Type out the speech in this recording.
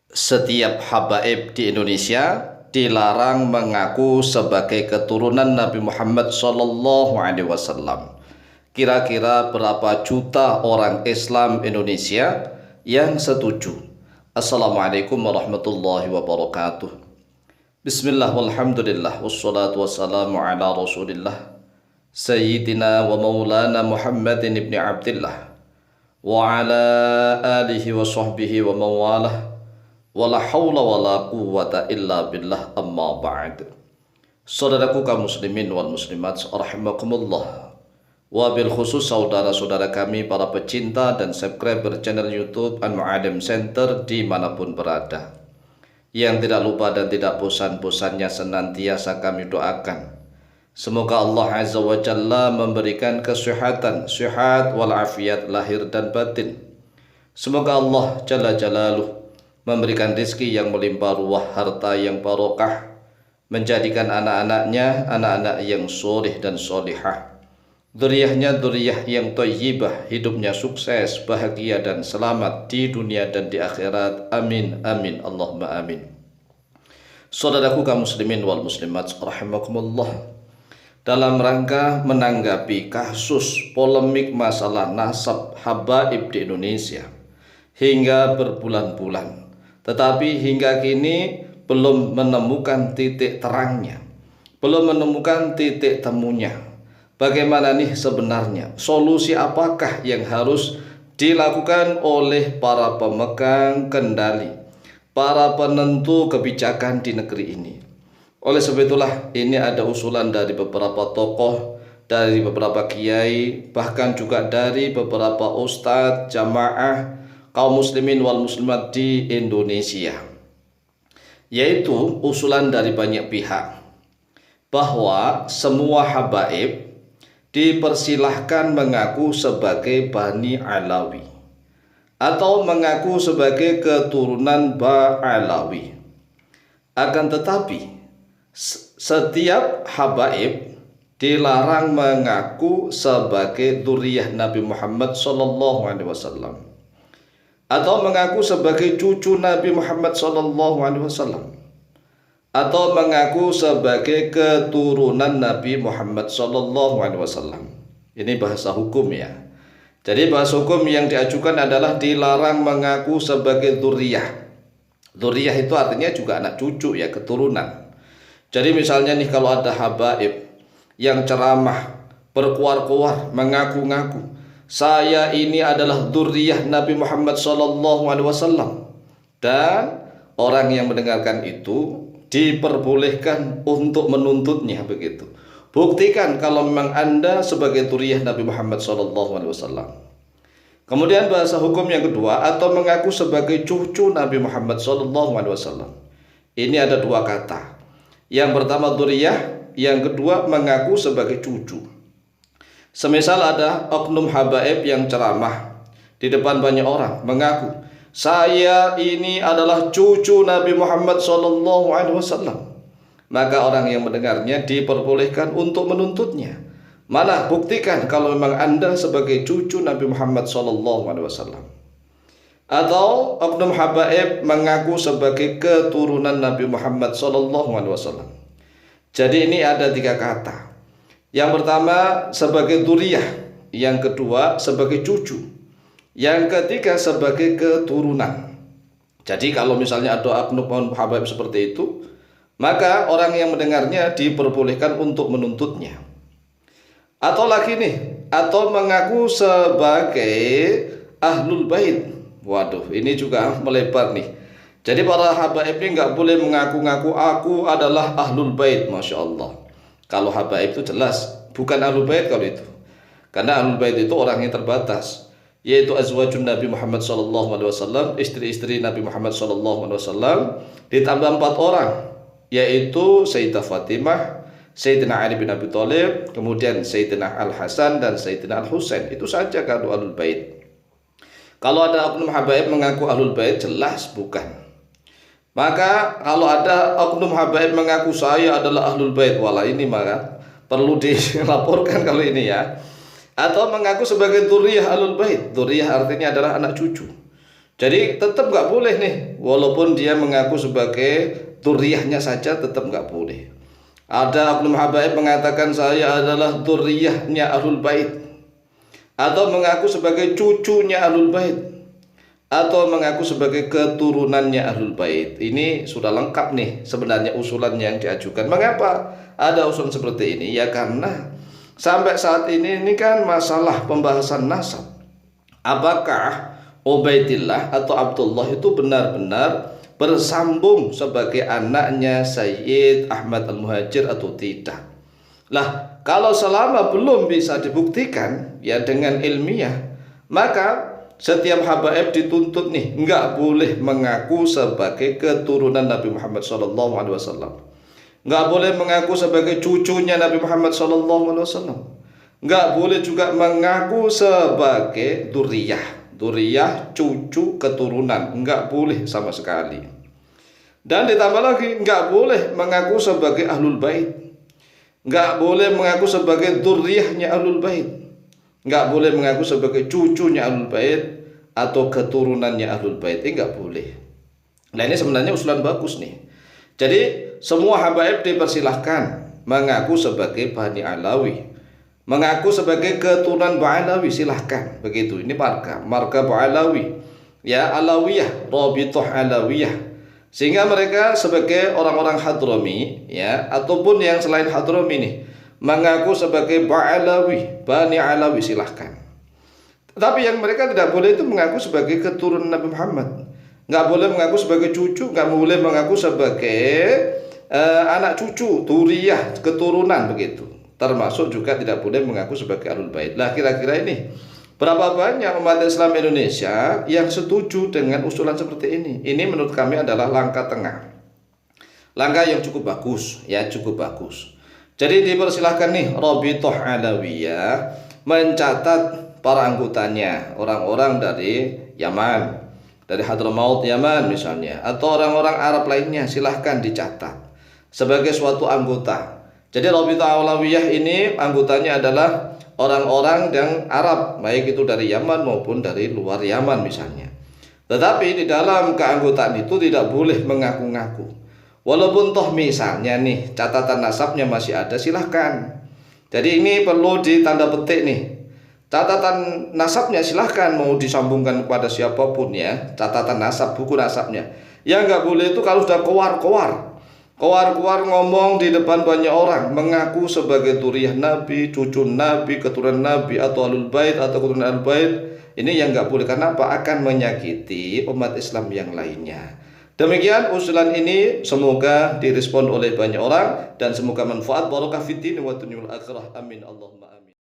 Setiap habaib di Indonesia dilarang mengaku sebagai keturunan Nabi Muhammad SAW. Kira-kira berapa juta orang Islam Indonesia yang setuju? Assalamualaikum warahmatullahi wabarakatuh. Bismillah walhamdulillah wassalatu wassalamu ala rasulillah Sayyidina wa maulana Muhammadin ibni Abdillah wa ala alihi wa sahbihi wa mawalah wala hawla wala quwwata illa billah, amma ba'd. Saudaraku kaum muslimin wal muslimat rahimakumullah, wabil khusus saudara-saudara kami para pecinta dan subscriber channel YouTube Al-Mu'alim Center dimanapun berada, yang tidak lupa dan tidak bosan-bosannya senantiasa kami doakan semoga Allah Azza wa Jalla memberikan kesehatan, sehat walafiat lahir dan batin. Semoga Allah Jalla Jalaluh memberikan rezeki yang melimpah ruah, harta yang barokah, menjadikan anak-anaknya anak-anak yang soleh dan solihah, dzurriyyahnya dzurriyyah yang thayyibah, hidupnya sukses, bahagia dan selamat di dunia dan di akhirat. Amin amin Allahumma amin. Saudaraku kaum muslimin wal muslimat rahimakumullah, dalam rangka menanggapi kasus polemik masalah nasab habaib di Indonesia hingga berbulan-bulan, tetapi hingga kini belum menemukan titik terangnya, belum menemukan titik temunya. Bagaimana nih sebenarnya? Solusi apakah yang harus dilakukan oleh para pemegang kendali, para penentu kebijakan di negeri ini? Oleh sebab itulah ini ada usulan dari beberapa tokoh, dari beberapa kiai, bahkan juga dari beberapa ustadz, jamaah, kaum muslimin wal muslimat di Indonesia, yaitu usulan dari banyak pihak bahwa semua habaib dipersilahkan mengaku sebagai Bani Alawi atau mengaku sebagai keturunan Ba'alawi. Akan tetapi setiap habaib dilarang mengaku sebagai dzurriyyah Nabi Muhammad SAW atau mengaku sebagai cucu Nabi Muhammad SAW atau mengaku sebagai keturunan Nabi Muhammad SAW. Ini bahasa hukum ya. Jadi bahasa hukum yang diajukan adalah dilarang mengaku sebagai dzurriyyah. Dzurriyyah itu artinya juga anak cucu ya, keturunan. Jadi misalnya nih, kalau ada habaib yang ceramah berkuar-kuar mengaku-ngaku saya ini adalah dzurriyyah Nabi Muhammad SAW, dan orang yang mendengarkan itu diperbolehkan untuk menuntutnya begitu. Buktikan kalau memang Anda sebagai dzurriyyah Nabi Muhammad SAW. Kemudian bahasa hukum yang kedua, atau mengaku sebagai cucu Nabi Muhammad SAW. Ini ada dua kata. Yang pertama dzurriyyah, yang kedua mengaku sebagai cucu. Semisal ada oknum habaib yang ceramah di depan banyak orang mengaku saya ini adalah cucu Nabi Muhammad SAW, maka orang yang mendengarnya diperbolehkan untuk menuntutnya. Mana buktikan kalau memang Anda sebagai cucu Nabi Muhammad SAW. Atau oknum habaib mengaku sebagai keturunan Nabi Muhammad SAW. Jadi ini ada tiga kata. Yang pertama sebagai dzurriyyah, yang kedua sebagai cucu, yang ketiga sebagai keturunan. Jadi kalau misalnya ada oknum habaib seperti itu, maka orang yang mendengarnya diperbolehkan untuk menuntutnya. Atau lagi nih, atau mengaku sebagai ahlul bait. Waduh, ini juga melebar nih. Jadi para habaib ini nggak boleh mengaku-ngaku aku adalah ahlul bait. Masya Allah. Kalau habaib itu jelas bukan ahlul bait kalau itu. Karena ahlul bait itu orangnya terbatas, yaitu azwajun Nabi Muhammad SAW, istri-istri Nabi Muhammad SAW, ditambah 4 orang, yaitu Sayyidah Fatimah, Sayyidina Ali bin Abi Thalib, kemudian Sayyidina Al-Hasan dan Sayyidina Al-Husain. Itu saja kalau ahlul bait. Kalau ada oknum habaib mengaku ahlul bait, jelas bukan. Maka kalau ada oknum habaib mengaku saya adalah ahlul bait, wala ini maka perlu dilaporkan kalau ini ya. Atau mengaku sebagai dzurriyyah ahlul bait. Dzurriyyah artinya adalah anak cucu. Jadi tetap nggak boleh nih, walaupun dia mengaku sebagai dzurriyyahnya saja tetap nggak boleh. Ada oknum habaib mengatakan saya adalah dzurriyyahnya Ahlul Bait, atau mengaku sebagai cucunya Ahlul Bait, atau mengaku sebagai keturunannya Ahlul Bait. Ini sudah lengkap nih sebenarnya usulan yang diajukan. Mengapa ada usulan seperti ini? Ya karena sampai saat ini kan masalah pembahasan nasab. Apakah Ubaidillah atau Abdullah itu benar-benar bersambung sebagai anaknya Sayyid Ahmad Al-Muhajir atau tidak? Lah, kalau selama belum bisa dibuktikan ya dengan ilmiah, maka setiap habaib dituntut nih nggak boleh mengaku sebagai keturunan Nabi Muhammad SAW, nggak boleh mengaku sebagai cucunya Nabi Muhammad SAW, nggak boleh juga mengaku sebagai dzurriyyah cucu keturunan, nggak boleh sama sekali. Dan ditambah lagi nggak boleh mengaku sebagai Ahlul Bait, nggak boleh mengaku sebagai dzurriyyahnya Ahlul Bait, nggak boleh mengaku sebagai cucunya Ahlul Bait atau keturunannya Ahlul Bait. Ini nggak boleh. Nah, ini sebenarnya usulan bagus nih. Jadi semua habaib dipersilahkan mengaku sebagai Bani Alawi, mengaku sebagai keturunan Ba'alawi, silahkan begitu. Ini marga Ba'alawi, ya Alawiyah, Rabithah Alawiyah, sehingga mereka sebagai orang-orang Hadrami ya ataupun yang selain Hadrami nih mengaku sebagai Ba'alawi, Bani Alawi, silahkan. Tapi yang mereka tidak boleh itu mengaku sebagai keturunan Nabi Muhammad, nggak boleh mengaku sebagai cucu, nggak boleh mengaku sebagai anak cucu, dzurriyyah, keturunan begitu. Termasuk juga tidak boleh mengaku sebagai Ahlul Bait. Lah kira-kira ini berapa banyak umat Islam Indonesia yang setuju dengan usulan seperti ini? Ini menurut kami adalah langkah tengah, langkah yang cukup bagus, ya cukup bagus. Jadi dipersilahkan nih Rabithah Alawiyah mencatat para anggotanya, orang-orang dari Yaman, dari Hadramaut Yaman misalnya, atau orang-orang Arab lainnya, silahkan dicatat sebagai suatu anggota. Jadi Rabithah Alawiyah ini anggotanya adalah orang-orang yang Arab, baik itu dari Yaman maupun dari luar Yaman misalnya. Tetapi di dalam keanggotaan itu tidak boleh mengaku-ngaku. Walaupun toh misalnya nih catatan nasabnya masih ada, silahkan. Jadi ini perlu ditanda petik nih. Catatan nasabnya silahkan mau disambungkan kepada siapapun ya. Catatan nasab, buku nasabnya. Yang nggak boleh itu kalau sudah keluar ngomong di depan banyak orang, mengaku sebagai dzurriyyah Nabi, cucu Nabi, keturunan Nabi, atau Ahlul Bait atau keturunan Ahlul Bait. Ini yang nggak boleh. Karena apa? Akan menyakiti umat Islam yang lainnya. Demikian usulan ini, semoga direspon oleh banyak orang dan semoga manfaat. Barakah fid din wa dunyal akhirah. Amin Allahumma amin.